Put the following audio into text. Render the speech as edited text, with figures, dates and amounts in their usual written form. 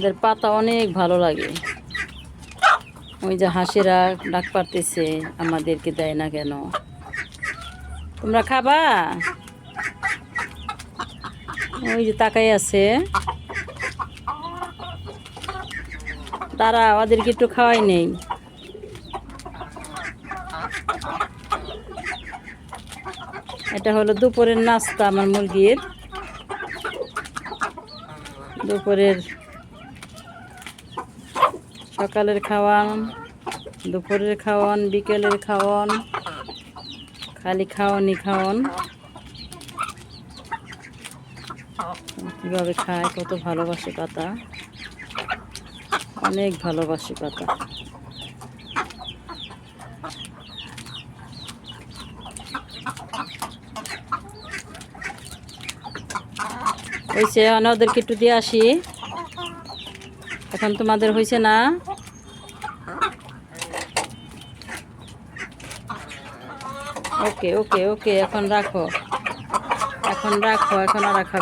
এদের পাতা অনেক ভালো লাগে। ওই যে হাঁসেরা ডাক পারতেছে, আমাদেরকে দেয় না কেন? তোমরা খাবা? ওই যে তাকাই আছে, দাঁড়া, ওদেরকে একটু খাওয়াই নেই। এটা হলো দুপুরের নাস্তা আমার মুরগির। দুপুরের সকালের খাওয়ান, দুপুরের খাওয়ান, বিকেলের খাওয়ান, খালি খাওয়ানি খাওয়ান। কীভাবে খায়, কত ভালোবাসে পাতা, অনেক ভালোবাসে পাতা। হয়েছে, ওদেরকে একটু দিয়ে আসি। এখন তোমাদের হয়েছে না? ওকে ওকে ওকে, এখন রাখো, এখন রাখো, এখন আর খাবে।